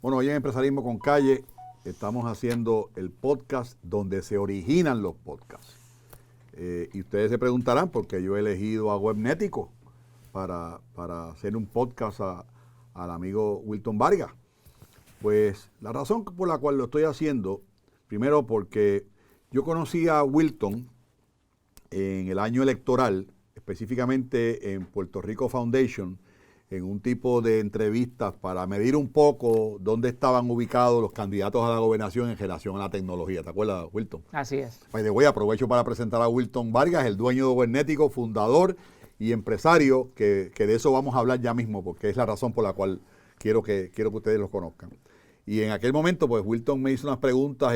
Bueno, hoy en Empresarismo con Calle estamos haciendo el podcast donde se originan los podcasts. Y ustedes se preguntarán por qué yo he elegido a Webnético para hacer un podcast al amigo Wilton Vargas. Pues la razón por la cual lo estoy haciendo, primero porque yo conocí a Wilton en el año electoral, específicamente en Puerto Rico Foundation, en un tipo de entrevistas para medir un poco dónde estaban ubicados los candidatos a la gobernación en relación a la tecnología. ¿Te acuerdas, Wilton? Así es. By the way, aprovecho para presentar a Wilton Vargas, el dueño de Webnético, fundador y empresario, que de eso vamos a hablar ya mismo, porque es la razón por la cual quiero que ustedes lo conozcan. Y en aquel momento, pues Wilton me hizo unas preguntas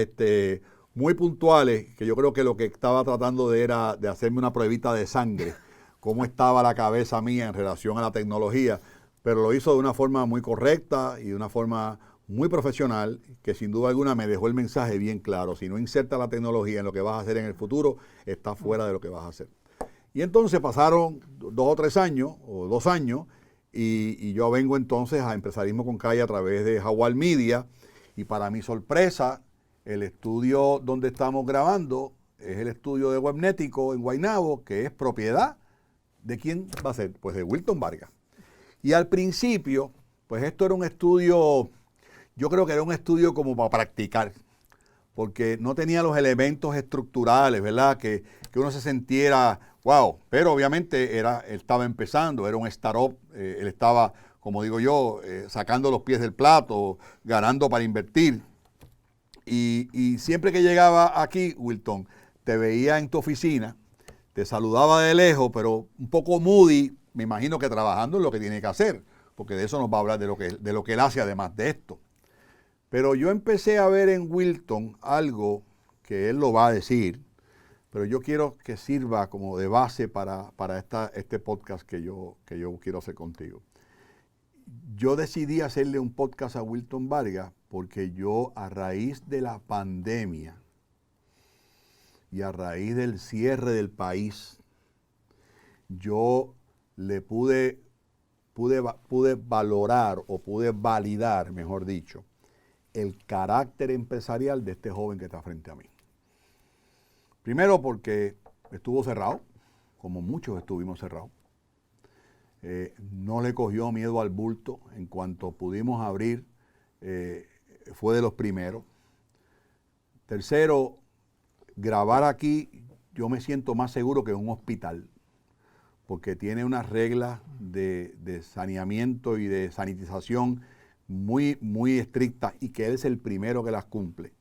muy puntuales, que yo creo que lo que estaba tratando era de hacerme una pruebita de sangre, cómo estaba la cabeza mía en relación a la tecnología, pero lo hizo de una forma muy correcta y de una forma muy profesional, que sin duda alguna me dejó el mensaje bien claro. Si no insertas la tecnología en lo que vas a hacer en el futuro, está fuera de lo que vas a hacer. Y entonces pasaron 2 o 3 años, o 2 años, y yo vengo entonces a Empresarismo con Calle a través de Jaguar Media, y para mi sorpresa, el estudio donde estamos grabando es el estudio de Webnético en Guaynabo, que es propiedad de quién va a ser, pues de Wilton Vargas. Y al principio, pues esto era un estudio, yo creo que era un estudio como para practicar, porque no tenía los elementos estructurales, ¿verdad? Que uno se sintiera, wow, pero obviamente él estaba empezando, era un startup, él estaba, como digo yo, sacando los pies del plato, ganando para invertir. Y siempre que llegaba aquí, Wilton, te veía en tu oficina, te saludaba de lejos, pero un poco moody, me imagino que trabajando en lo que tiene que hacer, porque de eso nos va a hablar de lo que él hace además de esto. Pero yo empecé a ver en Wilton algo que él lo va a decir, pero yo quiero que sirva como de base para este podcast que yo quiero hacer contigo. Yo decidí hacerle un podcast a Wilton Vargas porque yo, a raíz de la pandemia y a raíz del cierre del país, yo le pude valorar o pude validar, mejor dicho, el carácter empresarial de este joven que está frente a mí. Primero porque estuvo cerrado, como muchos estuvimos cerrados. No le cogió miedo al bulto. En cuanto pudimos abrir, fue de los primeros. Tercero, grabar aquí, yo me siento más seguro que en un hospital, porque tiene unas reglas de saneamiento y de sanitización muy, muy estrictas, y que él es el primero que las cumple.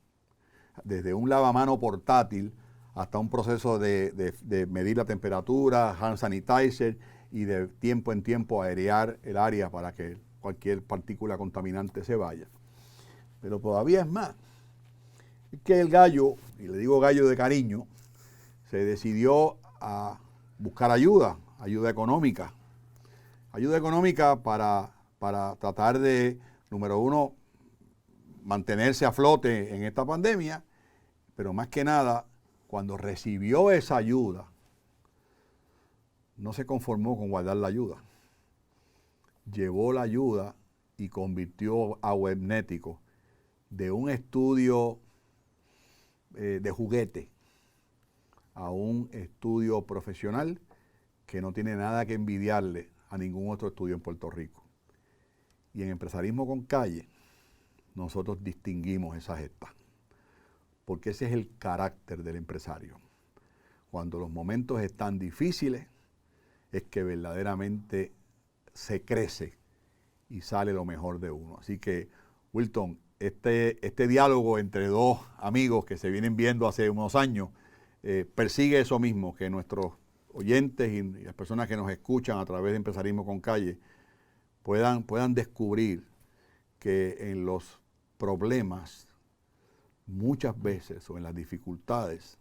Desde un lavamano portátil hasta un proceso de medir la temperatura, hand sanitizer, y de tiempo en tiempo airear el área para que cualquier partícula contaminante se vaya. Pero todavía es más. Es que el gallo, y le digo gallo de cariño, se decidió a buscar ayuda económica. Ayuda económica para tratar de, número uno, mantenerse a flote en esta pandemia, pero más que nada, cuando recibió esa ayuda, no se conformó con guardar la ayuda. Llevó la ayuda y convirtió a Webnético de un estudio de juguete a un estudio profesional que no tiene nada que envidiarle a ningún otro estudio en Puerto Rico. Y en Empresarismo con Calle, nosotros distinguimos esa gesta, porque ese es el carácter del empresario. Cuando los momentos están difíciles, es que verdaderamente se crece y sale lo mejor de uno. Así que, Wilton, este diálogo entre dos amigos que se vienen viendo hace unos años, persigue eso mismo, que nuestros oyentes y las personas que nos escuchan a través de Empresarismo con Calle puedan descubrir que en los problemas, muchas veces, o en las dificultades,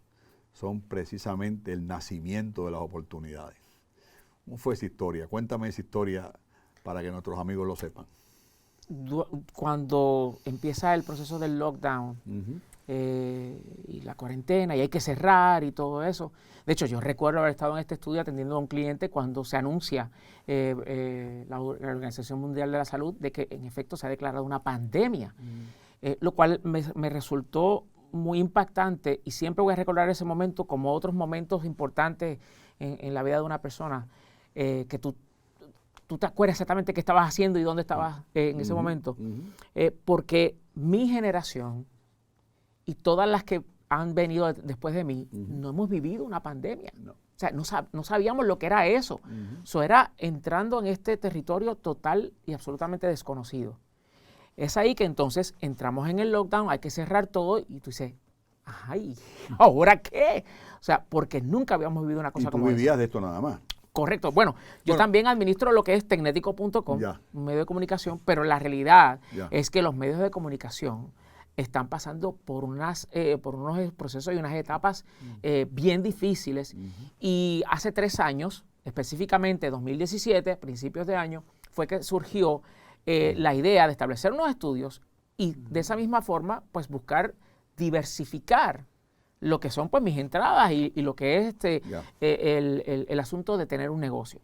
son precisamente el nacimiento de las oportunidades. ¿Cómo fue esa historia? Cuéntame esa historia para que nuestros amigos lo sepan. cuando empieza el proceso del lockdown, Ujú. y la cuarentena, y hay que cerrar y todo eso. De hecho, yo recuerdo haber estado en este estudio atendiendo a un cliente cuando se anuncia la Organización Mundial de la Salud de que en efecto se ha declarado una pandemia, lo cual me resultó muy impactante, y siempre voy a recordar ese momento como otros momentos importantes en la vida de una persona, que tú te acuerdas exactamente qué estabas haciendo y dónde estabas en ese momento, porque mi generación y todas las que han venido después de mí, no hemos vivido una pandemia. No. O sea, no sabíamos lo que era eso. Eso era entrando en este territorio total y absolutamente desconocido. Es ahí que entonces entramos en el lockdown, hay que cerrar todo, y tú dices, ay, ¿ahora qué? O sea, porque nunca habíamos vivido una cosa Y tú como vivías esa. de esto nada más. Correcto. Bueno, yo también administro lo que es tecnético.com, Ya. un medio de comunicación, pero la realidad Ya. es que los medios de comunicación están pasando por unos procesos y unas etapas bien difíciles. Y hace 3 años, específicamente 2017, principios de año, fue que surgió la idea de establecer unos estudios y de esa misma forma, pues buscar diversificar lo que son pues mis entradas y lo que es el asunto de tener un negocio.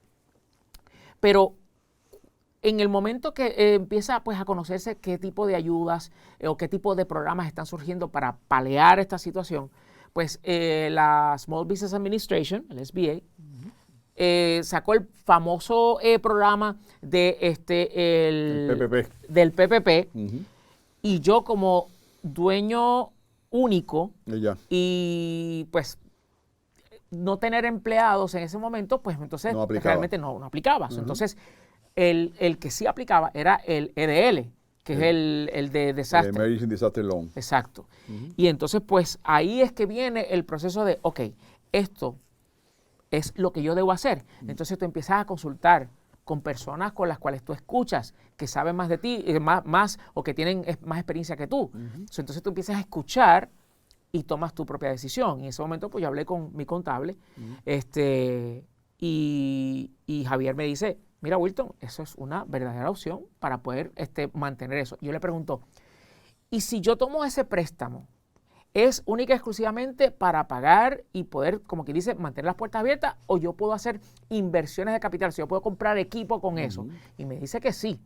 Pero en el momento que empieza pues a conocerse qué tipo de ayudas o qué tipo de programas están surgiendo para paliar esta situación, pues la Small Business Administration, el SBA, sacó el famoso programa de El PPP. del PPP, y yo como dueño único Ya. y pues no tener empleados en ese momento, pues entonces No aplicaba. realmente no aplicaba. Entonces, el que sí aplicaba era el EDL, que es el de desastre. Emergency Disaster Loan. Exacto. Y entonces, pues ahí es que viene el proceso de, ok, esto es lo que yo debo hacer. Entonces tú empiezas a consultar con personas con las cuales tú escuchas, que saben más de ti, más o que tienen más experiencia que tú. Entonces tú empiezas a escuchar y tomas tu propia decisión. Y en ese momento, pues yo hablé con mi contable, y Javier me dice, mira, Wilton, eso es una verdadera opción para poder mantener eso. Yo le pregunto, ¿y si yo tomo ese préstamo, es única y exclusivamente para pagar y poder, como quien dice, mantener las puertas abiertas, o yo puedo hacer inversiones de capital, si yo puedo comprar equipo con eso? Y me dice que sí.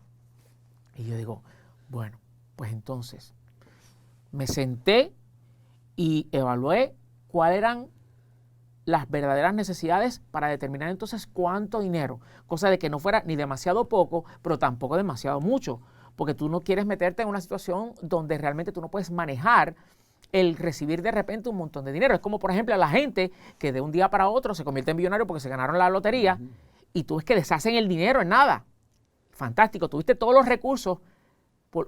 Y yo digo, bueno, pues entonces me senté y evalué cuáles eran las verdaderas necesidades para determinar entonces cuánto dinero, cosa de que no fuera ni demasiado poco, pero tampoco demasiado mucho, porque tú no quieres meterte en una situación donde realmente tú no puedes manejar el recibir de repente un montón de dinero. Es como, por ejemplo, a la gente que de un día para otro se convierte en millonario porque se ganaron la lotería, y tú ves que deshacen el dinero en nada. Fantástico, tuviste todos los recursos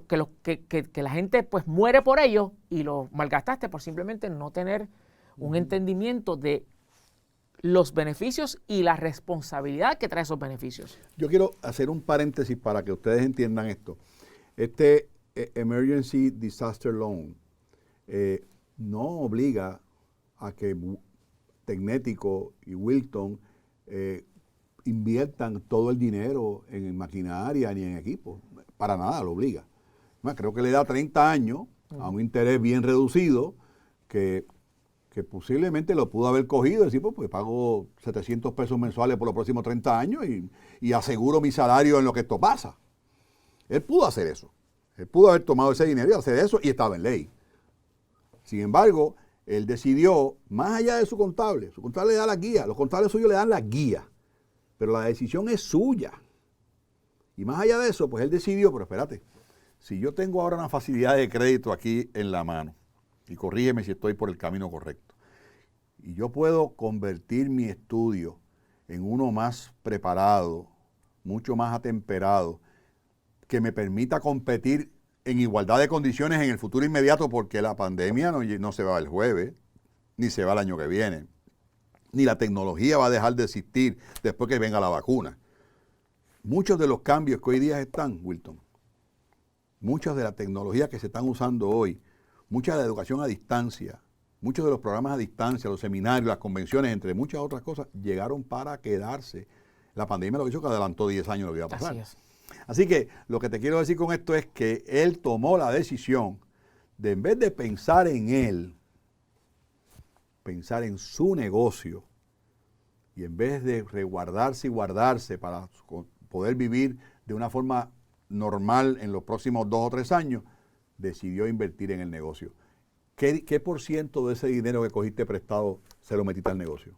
que la gente pues muere por ellos, y los malgastaste por simplemente no tener un entendimiento de los beneficios y la responsabilidad que trae esos beneficios. Yo quiero hacer un paréntesis para que ustedes entiendan esto. Emergency Disaster Loan no obliga a que Tecnético y Wilton inviertan todo el dinero en maquinaria ni en equipo. Para nada lo obliga. Creo que le da 30 años a un interés bien reducido que posiblemente lo pudo haber cogido y decir, pues pago 700 pesos mensuales por los próximos 30 años y aseguro mi salario en lo que esto pasa. Él pudo hacer eso. Él pudo haber tomado ese dinero y hacer eso, y estaba en ley. Sin embargo, él decidió, más allá de su contable le da la guía, los contables suyos le dan la guía, pero la decisión es suya. Y más allá de eso, pues él decidió, pero espérate, si yo tengo ahora una facilidad de crédito aquí en la mano, y corrígeme si estoy por el camino correcto, y yo puedo convertir mi estudio en uno más preparado, mucho más atemperado, que me permita competir en igualdad de condiciones en el futuro inmediato, porque la pandemia no se va el jueves, ni se va el año que viene, ni la tecnología va a dejar de existir después que venga la vacuna. Muchos de los cambios que hoy día están, Wilton, muchas de las tecnologías que se están usando hoy, mucha de la educación a distancia, muchos de los programas a distancia, los seminarios, las convenciones, entre muchas otras cosas, llegaron para quedarse. La pandemia lo que hizo que adelantó 10 años lo que iba a pasar. Así es. Así que lo que te quiero decir con esto es que él tomó la decisión de, en vez de pensar en él, pensar en su negocio, y en vez de resguardarse y guardarse para poder vivir de una forma normal en los próximos 2 o 3 años, decidió invertir en el negocio. ¿Qué por ciento de ese dinero que cogiste prestado se lo metiste al negocio?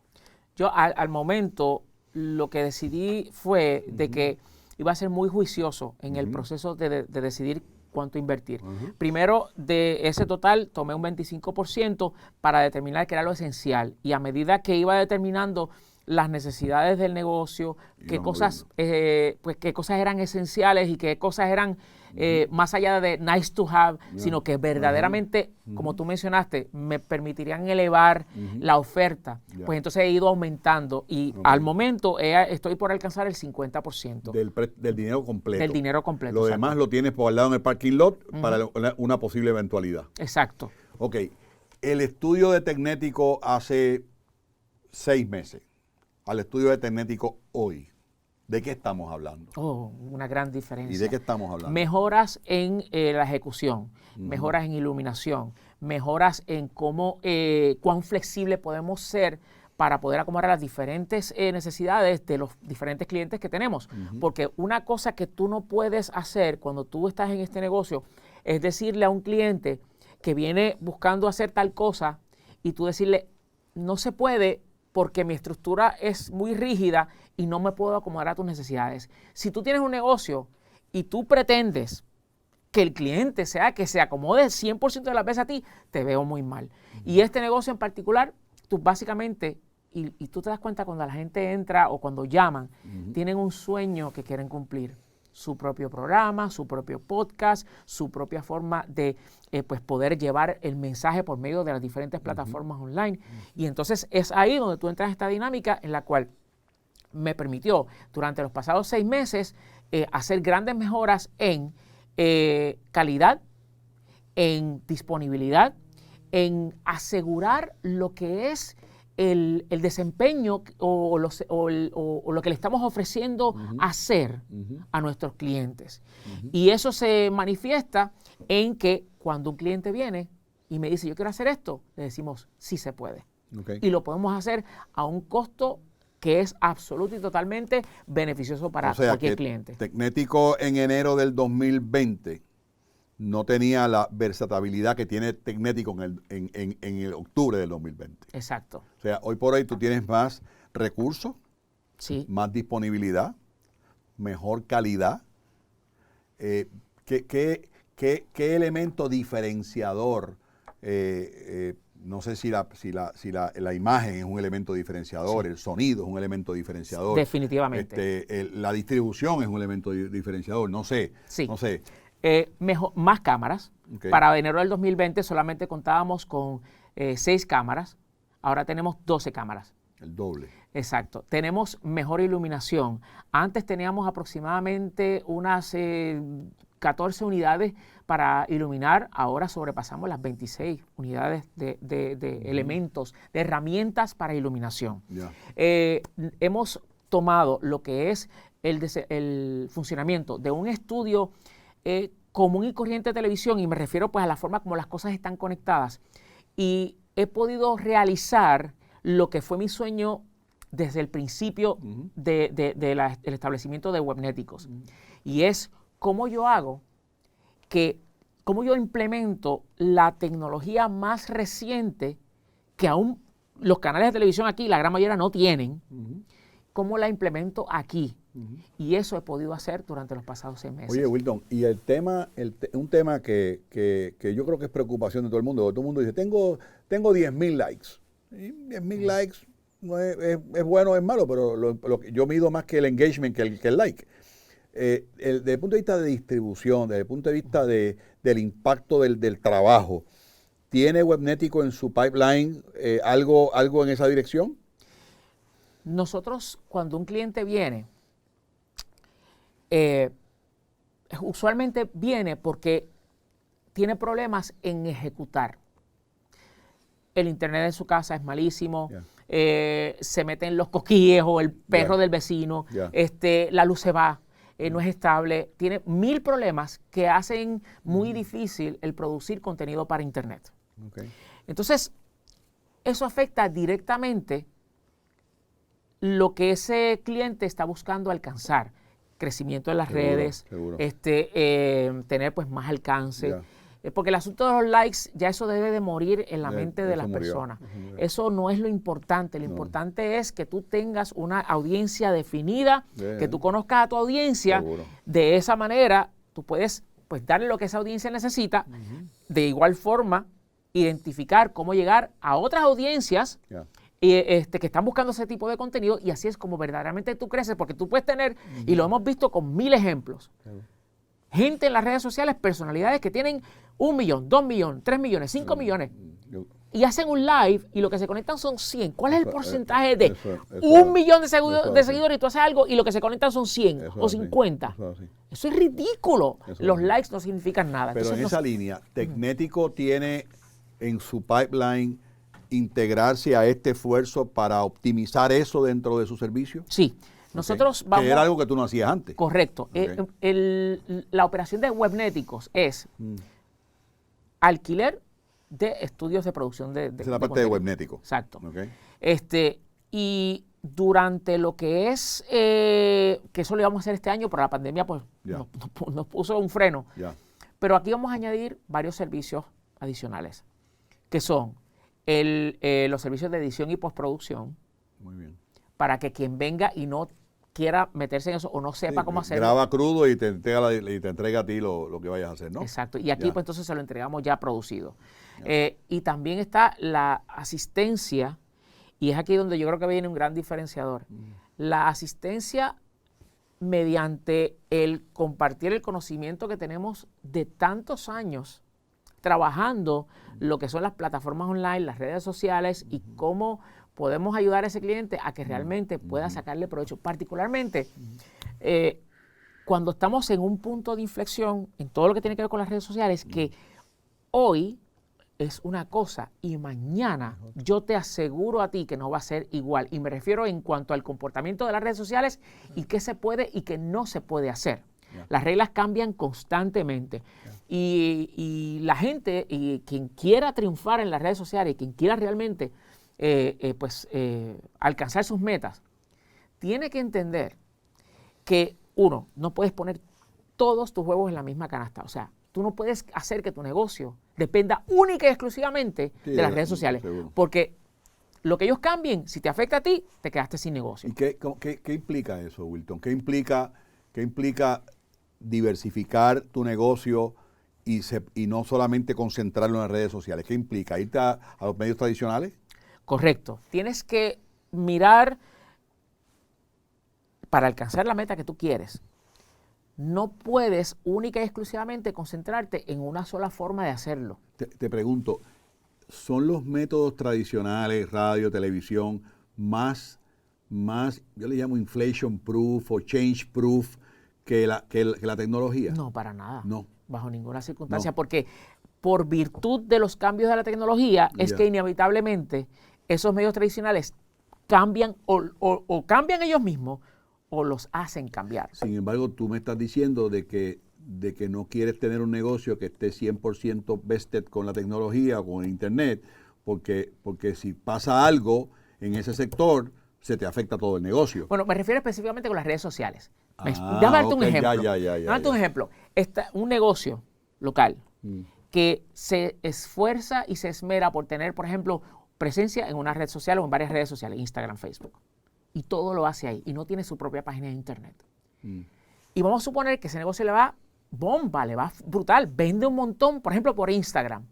Yo al momento lo que decidí fue de que iba a ser muy juicioso en el proceso de decidir cuánto invertir. Primero, de ese total tomé un 25% para determinar qué era lo esencial, y a medida que iba determinando las necesidades del negocio, qué cosas eran esenciales y qué cosas eran más allá de nice to have, sino que verdaderamente, como tú mencionaste, me permitirían elevar la oferta. Pues entonces he ido aumentando y al momento estoy por alcanzar el 50%. Del dinero completo. Del dinero completo. Lo demás lo tienes guardado en el parking lot para una posible eventualidad. Exacto. Ok. El estudio de Tecnético hace 6 meses al estudio de Tecnético hoy, ¿de qué estamos hablando? Oh, una gran diferencia. ¿Y de qué estamos hablando? Mejoras en la ejecución, mejoras en iluminación, mejoras en cuán flexible podemos ser para poder acomodar las diferentes necesidades de los diferentes clientes que tenemos. Porque una cosa que tú no puedes hacer cuando tú estás en este negocio es decirle a un cliente que viene buscando hacer tal cosa y tú decirle, no se puede porque mi estructura es muy rígida y no me puedo acomodar a tus necesidades. Si tú tienes un negocio y tú pretendes que el cliente sea que se acomode 100% de las veces a ti, te veo muy mal. Y este negocio en particular, tú básicamente, y tú te das cuenta cuando la gente entra o cuando llaman, tienen un sueño que quieren cumplir. Su propio programa, su propio podcast, su propia forma de poder llevar el mensaje por medio de las diferentes plataformas online. Y entonces es ahí donde tú entras en esta dinámica en la cual me permitió durante los pasados 6 meses hacer grandes mejoras en calidad, en disponibilidad, en asegurar lo que es el desempeño o lo que le estamos ofreciendo hacer a nuestros clientes. Y eso se manifiesta en que cuando un cliente viene y me dice, yo quiero hacer esto, le decimos, sí se puede. Okay. Y lo podemos hacer a un costo que es absoluto y totalmente beneficioso para cualquier cliente. Tecnético en enero del 2020 no tenía la versatilidad que tiene Tecnético en el octubre del 2020. Exacto. O sea, hoy por hoy tú tienes más recursos, sí, más disponibilidad, mejor calidad. ¿Qué elemento diferenciador? No sé si la imagen es un elemento diferenciador, sí, el sonido es un elemento diferenciador. Definitivamente. La distribución es un elemento diferenciador, no sé. Sí. No sé. Más cámaras. Okay. Para enero del 2020 solamente contábamos con 6 cámaras, ahora tenemos 12 cámaras. El doble. Exacto. Tenemos mejor iluminación. Antes teníamos aproximadamente unas 14 unidades para iluminar, ahora sobrepasamos las 26 unidades de elementos, de herramientas para iluminación. Yeah. Hemos tomado lo que es el funcionamiento de un estudio común y corriente de televisión, y me refiero pues a la forma como las cosas están conectadas, y he podido realizar lo que fue mi sueño desde el principio del establecimiento de Webnéticos, y es cómo yo implemento la tecnología más reciente que aún los canales de televisión aquí, la gran mayoría no tienen, cómo la implemento aquí. Y eso he podido hacer durante los pasados 6 meses. Oye, Wilton, y un tema que yo creo que es preocupación de todo el mundo. Todo el mundo dice, tengo 10,000 likes. Y 10,000 likes no es bueno o es malo, pero yo mido más que el engagement que el like. Desde el punto de vista de distribución, desde el punto de vista del impacto del trabajo, ¿tiene Webnético en su pipeline algo en esa dirección? Nosotros, cuando un cliente viene, usualmente viene porque tiene problemas en ejecutar. El internet en su casa es malísimo, se meten los coquíes o el perro del vecino, la luz se va, no es estable, tiene 1000 problemas que hacen muy difícil el producir contenido para Internet. Okay. Entonces, eso afecta directamente lo que ese cliente está buscando alcanzar. Crecimiento en las redes, seguro. tener pues más alcance. Yeah. Porque el asunto de los likes, ya eso debe de morir en la mente de las murió. personas. Eso no es lo importante. Lo importante es que tú tengas una audiencia definida, que tú conozcas a tu audiencia. Seguro. De esa manera, tú puedes pues darle lo que esa audiencia necesita. De igual forma, identificar cómo llegar a otras audiencias que están buscando ese tipo de contenido, y así es como verdaderamente tú creces, porque tú puedes tener, y lo hemos visto con 1000 ejemplos, gente en las redes sociales, personalidades que tienen 1 millón, 2 millones, 3 millones, 5 millones, y hacen un live y lo que se conectan son 100. ¿Cuál es el porcentaje de 1 millón de seguidores y tú haces algo y lo que se conectan son 100 o 50? Eso es ridículo. Los likes no significan nada. Pero entonces, en esa línea, ¿Tecnético tiene en su pipeline integrarse a este esfuerzo para optimizar eso dentro de su servicio? Sí. Nosotros vamos... Que era algo que tú no hacías antes. Correcto. Okay. La operación de Webnéticos es alquiler de estudios de producción de Esa es la parte de Webnético. Exacto. Okay. Y durante lo que es, que eso lo íbamos a hacer este año, pero la pandemia pues nos puso un freno. Pero aquí vamos a añadir varios servicios adicionales, que son los servicios de edición y postproducción. Muy bien. Para que quien venga y no quiera meterse en eso o no sepa cómo hacerlo. Graba crudo y te entrega a ti lo que vayas a hacer, ¿no? Exacto. Y aquí pues entonces se lo entregamos ya producido. Y también está la asistencia, y es aquí donde yo creo que viene un gran diferenciador. La asistencia mediante el compartir el conocimiento que tenemos de tantos años trabajando lo que son las plataformas online, las redes sociales, y cómo podemos ayudar a ese cliente a que realmente pueda sacarle provecho. Particularmente, cuando estamos en un punto de inflexión en todo lo que tiene que ver con las redes sociales, que hoy es una cosa y mañana yo te aseguro a ti que no va a ser igual. Y me refiero en cuanto al comportamiento de las redes sociales y qué se puede y qué no se puede hacer. Las reglas cambian constantemente. Y la gente, y quien quiera triunfar en las redes sociales, y quien quiera realmente alcanzar sus metas, tiene que entender que, uno, no puedes poner todos tus huevos en la misma canasta. O sea, tú no puedes hacer que tu negocio dependa única y exclusivamente de las redes sociales. Seguro. Porque lo que ellos cambien, si te afecta a ti, te quedaste sin negocio. ¿Y qué implica eso, Wilton? ¿Qué implica diversificar tu negocio y no solamente concentrarlo en las redes sociales? ¿Qué implica? ¿Irte a los medios tradicionales? Correcto. Tienes que mirar para alcanzar la meta que tú quieres. No puedes única y exclusivamente concentrarte en una sola forma de hacerlo. Te pregunto, ¿son los métodos tradicionales, radio, televisión, más yo le llamo inflation proof o change proof que la tecnología? No, para nada. No. Bajo ninguna circunstancia, porque por virtud de los cambios de la tecnología es que inevitablemente esos medios tradicionales cambian o cambian ellos mismos o los hacen cambiar. Sin embargo, tú me estás diciendo de que no quieres tener un negocio que esté 100% vested con la tecnología o con el Internet, porque si pasa algo en ese sector, se te afecta todo el negocio. Bueno, me refiero específicamente con las redes sociales. Déjame darte un ejemplo. Darte un ejemplo. Un negocio local que se esfuerza y se esmera por tener, por ejemplo, presencia en una red social o en varias redes sociales, Instagram, Facebook, y todo lo hace ahí, y no tiene su propia página de internet. Y vamos a suponer que ese negocio le va bomba, le va brutal, vende un montón, por ejemplo, por Instagram.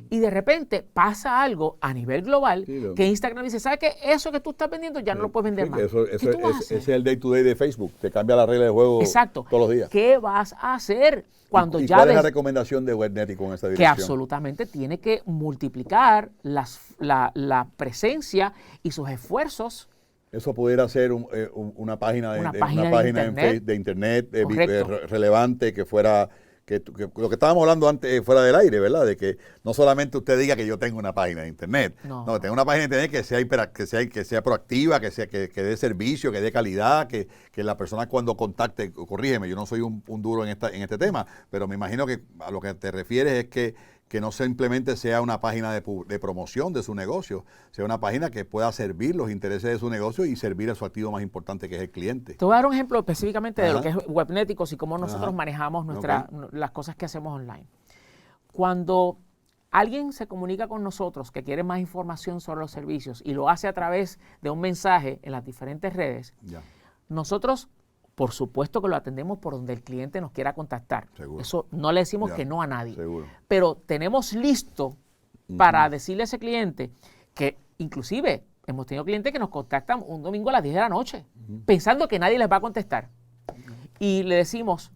Y de repente pasa algo a nivel global que Instagram dice, ¿sabes qué? Eso que tú estás vendiendo ya no lo puedes vender más. Ese es el day to day de Facebook, te cambia la regla de juego todos los días. ¿Qué vas a hacer cuando ¿Y ya cuál es la recomendación de Webnético en esta dirección? Que absolutamente tiene que multiplicar la presencia y sus esfuerzos. Eso pudiera ser una página de internet relevante, que lo que estábamos hablando antes fuera del aire, ¿verdad? De que no solamente usted diga que yo tengo una página de internet, no, que tenga una página de internet que sea proactiva, que dé servicio, que dé calidad, que la persona cuando contacte, corrígeme, yo no soy un duro en este tema, pero me imagino que a lo que te refieres es que no simplemente sea una página de promoción de su negocio, sea una página que pueda servir los intereses de su negocio y servir a su activo más importante, que es el cliente. Te voy a dar un ejemplo específicamente de lo que es Webneticos y cómo nosotros manejamos las cosas que hacemos online. Cuando alguien se comunica con nosotros que quiere más información sobre los servicios y lo hace a través de un mensaje en las diferentes redes, nosotros, por supuesto que lo atendemos por donde el cliente nos quiera contactar. Seguro. Eso no le decimos que no a nadie. Seguro. Pero tenemos listo para decirle a ese cliente que inclusive hemos tenido clientes que nos contactan un domingo a las 10 de la noche, pensando que nadie les va a contestar. Y le decimos,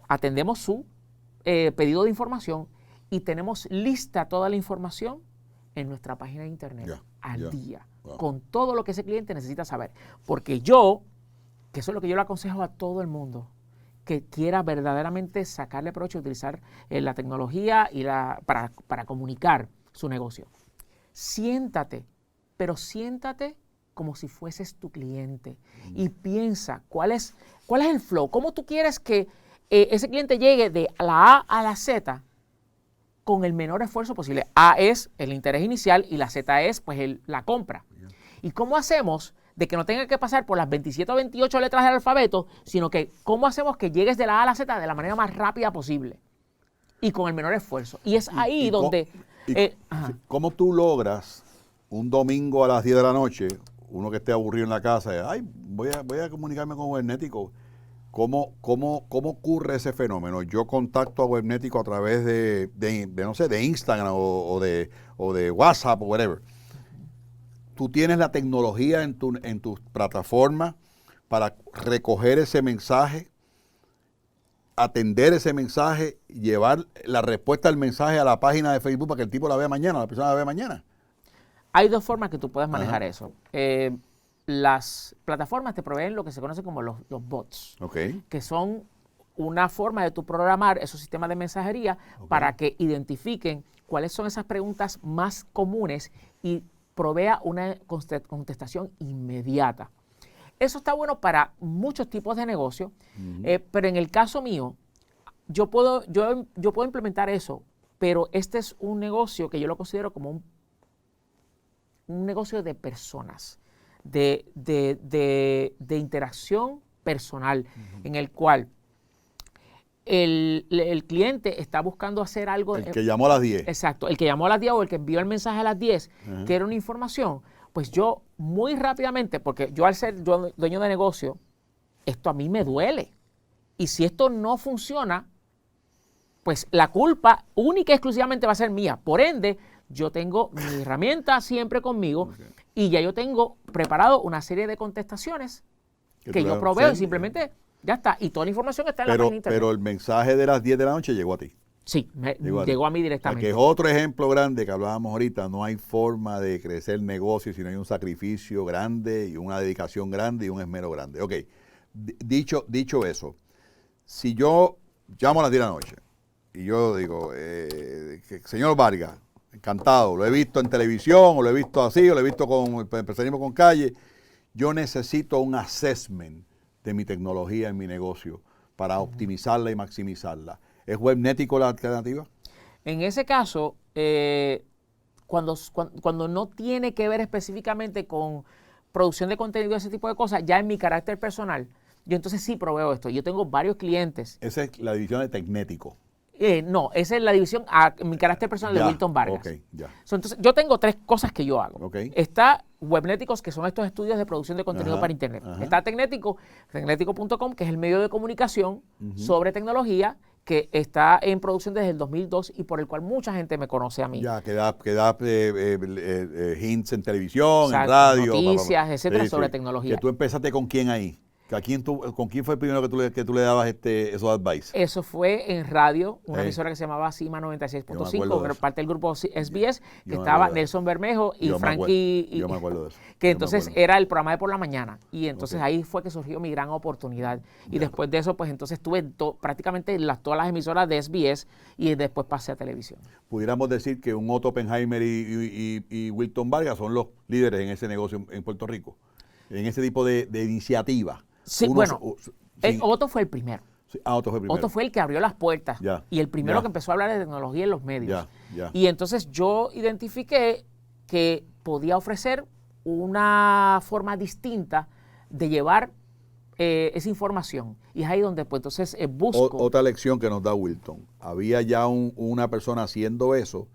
atendemos su pedido de información y tenemos lista toda la información en nuestra página de internet al día, con todo lo que ese cliente necesita saber. Porque que eso es lo que yo le aconsejo a todo el mundo, que quiera verdaderamente sacarle provecho, utilizar la tecnología y para comunicar su negocio. Siéntate, pero siéntate como si fueses tu cliente y piensa cuál es el flow, cómo tú quieres que ese cliente llegue de la A a la Z con el menor esfuerzo posible. A es el interés inicial y la Z es pues la compra. ¿Y cómo hacemos de que no tenga que pasar por las 27 o 28 letras del alfabeto, sino que cómo hacemos que llegues de la A a la Z de la manera más rápida posible y con el menor esfuerzo? Y es ahí donde... ¿Cómo tú logras un domingo a las 10 de la noche, uno que esté aburrido en la casa, voy a comunicarme con Webnético? ¿Cómo ocurre ese fenómeno? Yo contacto a Webnético a través de Instagram o de WhatsApp o whatever. Tú tienes la tecnología en tu plataforma para recoger ese mensaje, atender ese mensaje, llevar la respuesta al mensaje a la página de Facebook para que el tipo la persona la vea mañana. Hay dos formas que tú puedes manejar eso. Las plataformas te proveen lo que se conoce como los bots, que son una forma de tú programar esos sistemas de mensajería para que identifiquen cuáles son esas preguntas más comunes y provea una contestación inmediata. Eso está bueno para muchos tipos de negocio, pero en el caso mío, yo puedo implementar eso, pero este es un negocio que yo lo considero como un negocio de personas, de interacción personal, en el cual el cliente está buscando hacer algo. El que llamó a las 10. Exacto, el que llamó a las 10 o el que envió el mensaje a las 10, que era una información, pues yo muy rápidamente, porque yo al ser dueño de negocio, esto a mí me duele. Y si esto no funciona, pues la culpa única y exclusivamente va a ser mía. Por ende, yo tengo mi herramienta siempre conmigo y ya yo tengo preparado una serie de contestaciones que yo proveo y simplemente ya está. Y toda la información está en la página de internet. Pero el mensaje de las 10 de la noche llegó a ti. Sí, llegó a mí directamente. O sea, que es otro ejemplo grande que hablábamos ahorita. No hay forma de crecer el negocio si no hay un sacrificio grande y una dedicación grande y un esmero grande. Ok, dicho eso, si yo llamo a las 10 de la noche y yo digo, señor Vargas, encantado, lo he visto en televisión, o lo he visto así, o lo he visto con Empresarismo con Calle, yo necesito un assessment de mi tecnología en mi negocio para optimizarla y maximizarla. ¿Es Webnético la alternativa? En ese caso, cuando no tiene que ver específicamente con producción de contenido, ese tipo de cosas, ya en mi carácter personal, yo entonces sí proveo esto. Yo tengo varios clientes. Esa es la división de Tecnético. No, esa es la división a mi carácter personal de Wilton Vargas. Entonces, yo tengo tres cosas que yo hago. Está Webnéticos, que son estos estudios de producción de contenido para Internet. Está Tecnético, tecnético.com, que es el medio de comunicación sobre tecnología, que está en producción desde el 2002 y por el cual mucha gente me conoce a mí. Ya, que da hints en televisión, en radio. Noticias, etcétera, sobre tecnología. ¿Que tú empezaste con quién ahí? ¿Con quién fue el primero que tú le dabas esos advice? Eso fue en radio, una Ey. emisora que se llamaba CIMA Yo me 96.5, acuerdo de que eso. parte del grupo SBS, que Yo me estaba acuerdo de Nelson Bermejo y Yo me Frankie, Yo me acuerdo de eso. que Yo me entonces acuerdo. era el programa de por la mañana. Y entonces Ok. ahí fue que surgió mi gran oportunidad. Y Ya. después de eso, pues entonces estuve prácticamente en todas las emisoras de SBS y después pasé a televisión. Pudiéramos decir que un Otto Oppenheimer y Wilton Vargas son los líderes en ese negocio en Puerto Rico, en ese tipo de iniciativa. Sí, bueno, Otto fue el primero. Otto fue el primero. Otto fue el que abrió las puertas Ya, y el primero ya. que empezó a hablar de tecnología en los medios. Ya. Y entonces yo identifiqué que podía ofrecer una forma distinta de llevar esa información. Y es ahí donde pues entonces busco. Otra lección que nos da Wilton. Había ya una persona haciendo eso.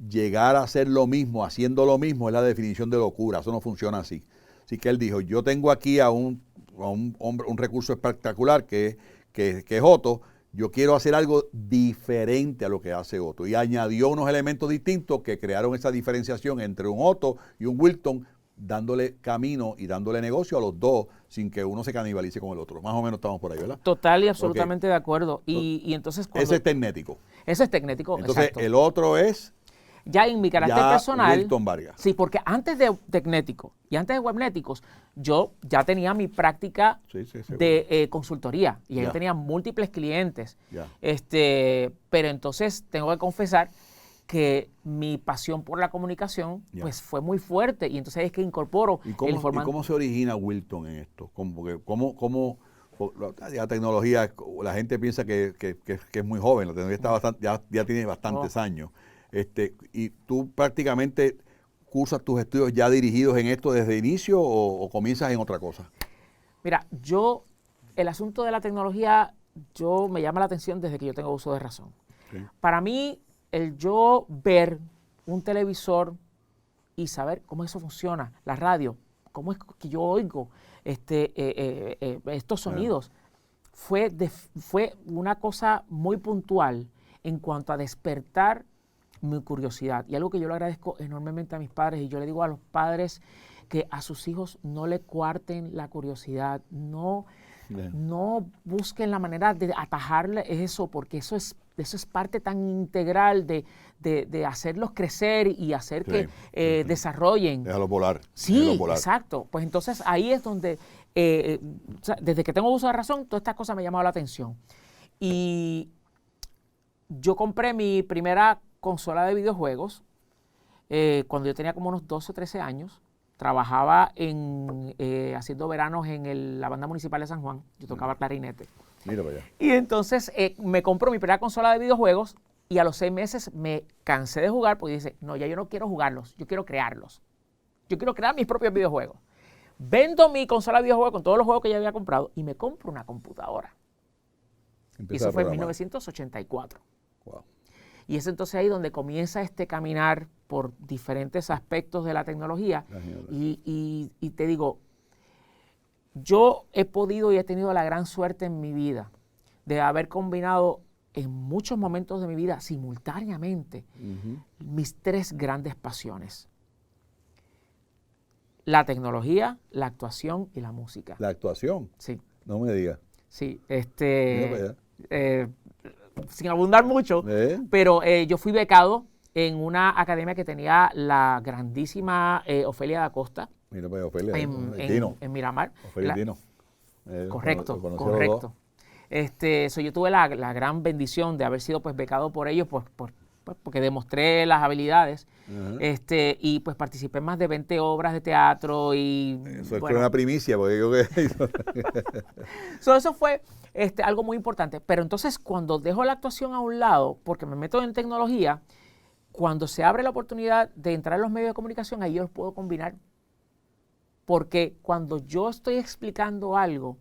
Llegar a hacer lo mismo, haciendo lo mismo, es la definición de locura. Eso no funciona así. Así que él dijo, yo tengo aquí a un hombre, un recurso espectacular que es Otto. Yo quiero hacer algo diferente a lo que hace Otto. Y añadió unos elementos distintos que crearon esa diferenciación entre un Otto y un Wilton, dándole camino y dándole negocio a los dos sin que uno se canibalice con el otro. Más o menos estamos por ahí, ¿verdad? Total y absolutamente de acuerdo. Y entonces ese es tecnético. Ese es tecnético, Entonces, exacto. el otro es Ya en mi carácter ya personal. Wilton Vargas. Sí, porque antes de Tecnético y antes de Webnéticos, yo ya tenía mi práctica Sí, de consultoría y Ya. yo tenía múltiples clientes. Ya. Pero entonces tengo que confesar que mi pasión por la comunicación Ya. pues fue muy fuerte y entonces es que incorporo ¿Y el formato. cómo se origina Wilton en esto? ¿Cómo la tecnología, la gente piensa que es muy joven, la tecnología está ya tiene bastantes años. ¿Y tú prácticamente cursas tus estudios ya dirigidos en esto desde el inicio o comienzas en otra cosa? Mira, el asunto de la tecnología, me llama la atención desde que yo tengo uso de razón. Sí. Para mí, el yo ver un televisor y saber cómo eso funciona, la radio, cómo es que yo oigo estos sonidos, fue una cosa muy puntual en cuanto a despertar mi curiosidad. Y algo que yo le agradezco enormemente a mis padres, y yo le digo a los padres que a sus hijos no le coarten la curiosidad, no busquen la manera de atajarle eso, porque eso es parte tan integral de hacerlos crecer y hacer que desarrollen. Déjalo volar. Sí, déjalo volar. exacto. Pues entonces ahí es donde, desde que tengo uso de razón, todas estas cosas me han llamado la atención. Y yo compré mi primera consola de videojuegos cuando yo tenía como unos 12 o 13 años. Trabajaba haciendo veranos en la banda municipal de San Juan. Yo tocaba clarinete. Mira para allá. Y entonces me compró mi primera consola de videojuegos y a los 6 meses me cansé de jugar porque dice, no, ya yo no quiero jugarlos, yo quiero crearlos. Yo quiero crear mis propios videojuegos. Vendo mi consola de videojuegos con todos los juegos que ya había comprado y me compro una computadora. Y eso fue en 1984. Wow. Y es entonces ahí donde comienza caminar por diferentes aspectos de la tecnología. Y te digo, yo he podido y he tenido la gran suerte en mi vida de haber combinado en muchos momentos de mi vida simultáneamente mis 3 grandes pasiones. La tecnología, la actuación y la música. La actuación. Sí. No me digas. Sí, Mira para allá. sin abundar mucho, pero yo fui becado en una academia que tenía la grandísima Ofelia da Costa. Mira para allá, Ofelia. En Miramar. Ofelia Dino. Correcto. Yo tuve la gran bendición de haber sido pues becado por ellos, porque demostré las habilidades. Y pues participé en más de 20 obras de teatro y eso fue una primicia, porque yo eso fue algo muy importante. Pero entonces cuando dejo la actuación a un lado, porque me meto en tecnología, cuando se abre la oportunidad de entrar en los medios de comunicación, ahí yo los puedo combinar. Porque cuando yo estoy explicando algo,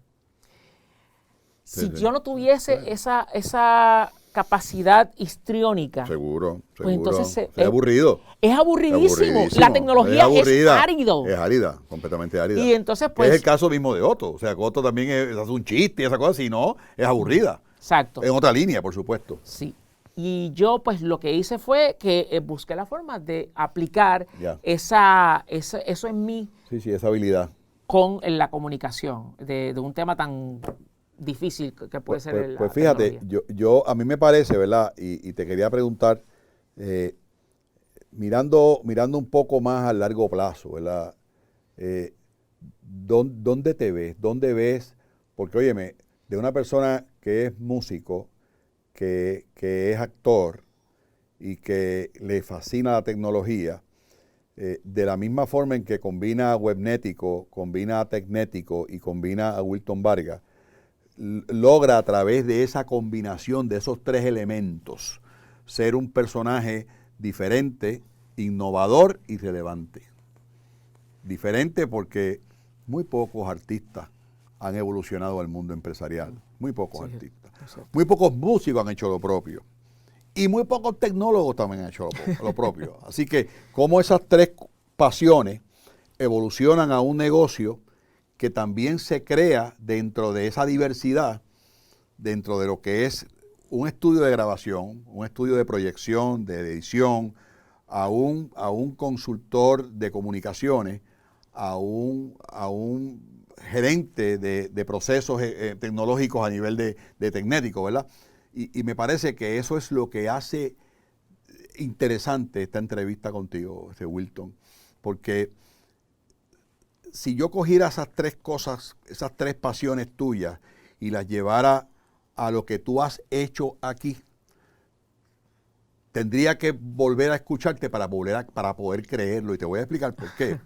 si yo no tuviese esa capacidad histriónica, seguro. Pues entonces es aburrido. Es aburridísimo. La tecnología es árido. Es árida, completamente árida. Y entonces, pues. Es el caso mismo de Otto. O sea, que Otto también hace un chiste y esa cosa, si no, es aburrida. Exacto. En otra línea, por supuesto. Sí. Y yo, pues, lo que hice fue que busqué la forma de aplicar eso en mí. Sí, esa habilidad. con la comunicación de un tema tan difícil que puede ser la Pues fíjate, tecnología. a mí me parece, ¿verdad? Y te quería preguntar, mirando un poco más a largo plazo, ¿verdad? ¿Dónde te ves? ¿Dónde ves? Porque, óyeme, de una persona que es músico, que es actor y que le fascina la tecnología, de la misma forma en que combina a Webnético, combina a Tecnético y combina a Wilton Vargas, logra a través de esa combinación de esos tres elementos ser un personaje diferente, innovador y relevante. Diferente porque muy pocos artistas han evolucionado al mundo empresarial, muy pocos artistas. Muy pocos músicos han hecho lo propio. Y muy pocos tecnólogos también han hecho lo propio. Así que, como esas tres pasiones evolucionan a un negocio que también se crea dentro de esa diversidad, dentro de lo que es un estudio de grabación, un estudio de proyección, de edición, a un consultor de comunicaciones, a un gerente de procesos tecnológicos a nivel de tecnético, ¿verdad? Y me parece que eso es lo que hace interesante esta entrevista contigo, Wilton, porque si yo cogiera esas tres cosas, esas tres pasiones tuyas y las llevara a lo que tú has hecho aquí, tendría que volver a escucharte para poder creerlo, y te voy a explicar por qué.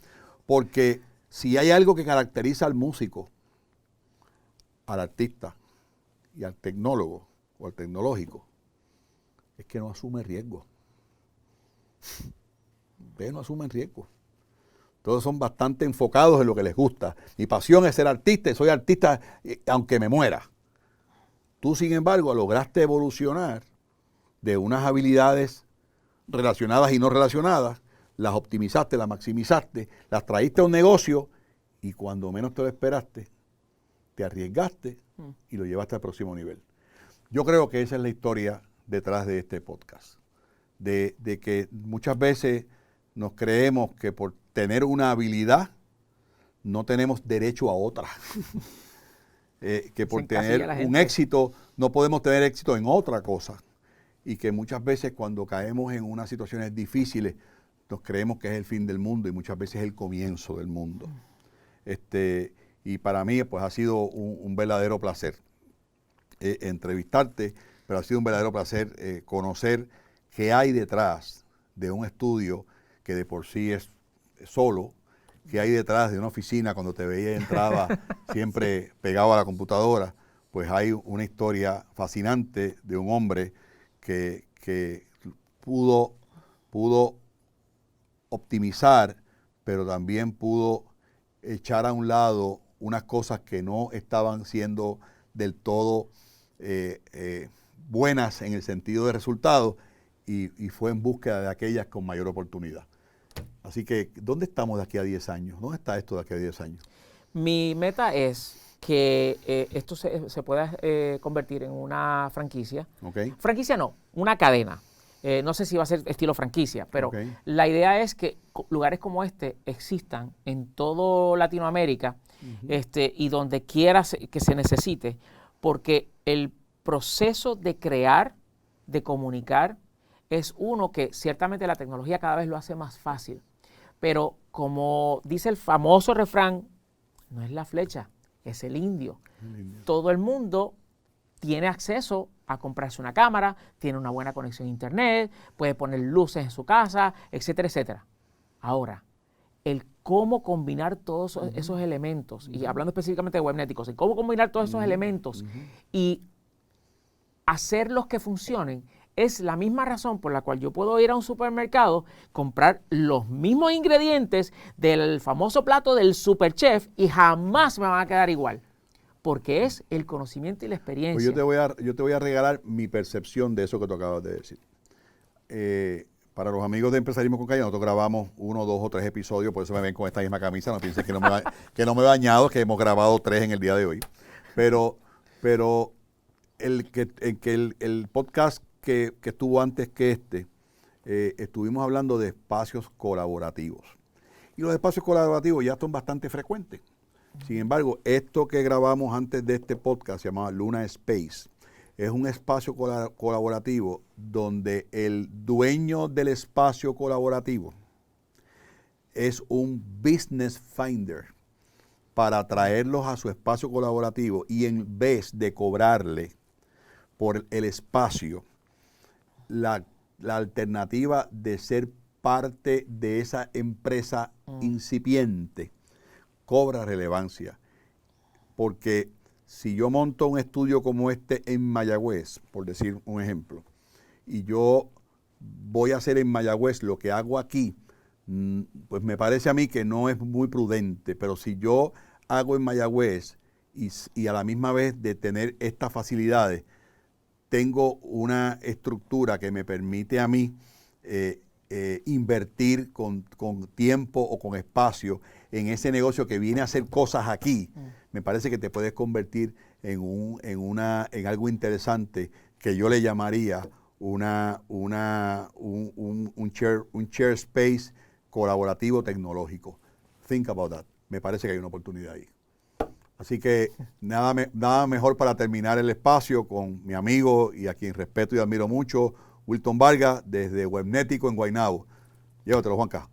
Porque si hay algo que caracteriza al músico, al artista y al tecnólogo o al tecnológico, es que no asume riesgo. Ustedes no asumen riesgo. Todos son bastante enfocados en lo que les gusta. Mi pasión es ser artista y soy artista aunque me muera. Tú, sin embargo, lograste evolucionar de unas habilidades relacionadas y no relacionadas, las optimizaste, las maximizaste, las traíste a un negocio y cuando menos te lo esperaste, te arriesgaste y lo llevaste al próximo nivel. Yo creo que esa es la historia detrás de este podcast. De que muchas veces nos creemos que por tener una habilidad no tenemos derecho a otra. Que por tener un éxito no podemos tener éxito en otra cosa. Y que muchas veces cuando caemos en unas situaciones difíciles nos creemos que es el fin del mundo y muchas veces es el comienzo del mundo. Y para mí pues ha sido un verdadero placer entrevistarte, pero ha sido un verdadero placer conocer qué hay detrás de un estudio que de por sí es solo, qué hay detrás de una oficina cuando te veía y entraba siempre pegado a la computadora. Pues hay una historia fascinante de un hombre que pudo optimizar, pero también pudo echar a un lado unas cosas que no estaban siendo del todo buenas en el sentido de resultados y fue en búsqueda de aquellas con mayor oportunidad. Así que, ¿dónde estamos de aquí a 10 años? ¿Dónde está esto de aquí a 10 años? Mi meta es que esto se pueda convertir en una franquicia. Okay. Franquicia no, una cadena. No sé si va a ser estilo franquicia, pero la idea es que lugares como este existan en todo Latinoamérica y donde quiera que se necesite, porque el proceso de crear, de comunicar, es uno que ciertamente la tecnología cada vez lo hace más fácil. Pero como dice el famoso refrán, no es la flecha, es el indio. Todo el mundo tiene acceso a comprarse una cámara, tiene una buena conexión a internet, puede poner luces en su casa, etcétera, etcétera. Ahora, el cómo combinar todos esos elementos, y hablando específicamente de Webnéticos, el cómo combinar todos esos elementos y hacerlos que funcionen, es la misma razón por la cual yo puedo ir a un supermercado, comprar los mismos ingredientes del famoso plato del superchef y jamás me van a quedar igual. Porque es el conocimiento y la experiencia. Pues yo te voy a regalar mi percepción de eso que tú acabas de decir. Para los amigos de Empresarismo con Calle, nosotros grabamos 1, 2 o 3 episodios, por eso me ven con esta misma camisa, no piensen que no me he bañado, que hemos grabado 3 en el día de hoy. Pero el podcast que estuvo antes que estuvimos hablando de espacios colaborativos. Y los espacios colaborativos ya son bastante frecuentes. Sin embargo, esto que grabamos antes de este podcast se llamaba Luna Space. Es un espacio colaborativo donde el dueño del espacio colaborativo es un business finder para traerlos a su espacio colaborativo y en vez de cobrarle por el espacio, la alternativa de ser parte de esa empresa incipiente cobra relevancia. Porque si yo monto un estudio como este en Mayagüez, por decir un ejemplo, y yo voy a hacer en Mayagüez lo que hago aquí, pues me parece a mí que no es muy prudente, pero si yo hago en Mayagüez y a la misma vez de tener estas facilidades, tengo una estructura que me permite a mí invertir con tiempo o con espacio en ese negocio que viene a hacer cosas aquí, me parece que te puedes convertir en algo interesante que yo le llamaría un share space colaborativo tecnológico. Think about that. Me parece que hay una oportunidad ahí. Así que nada mejor para terminar el espacio con mi amigo y a quien respeto y admiro mucho, Wilton Vargas, desde Webnético en Guaynabo. Llévatelo, Juanca.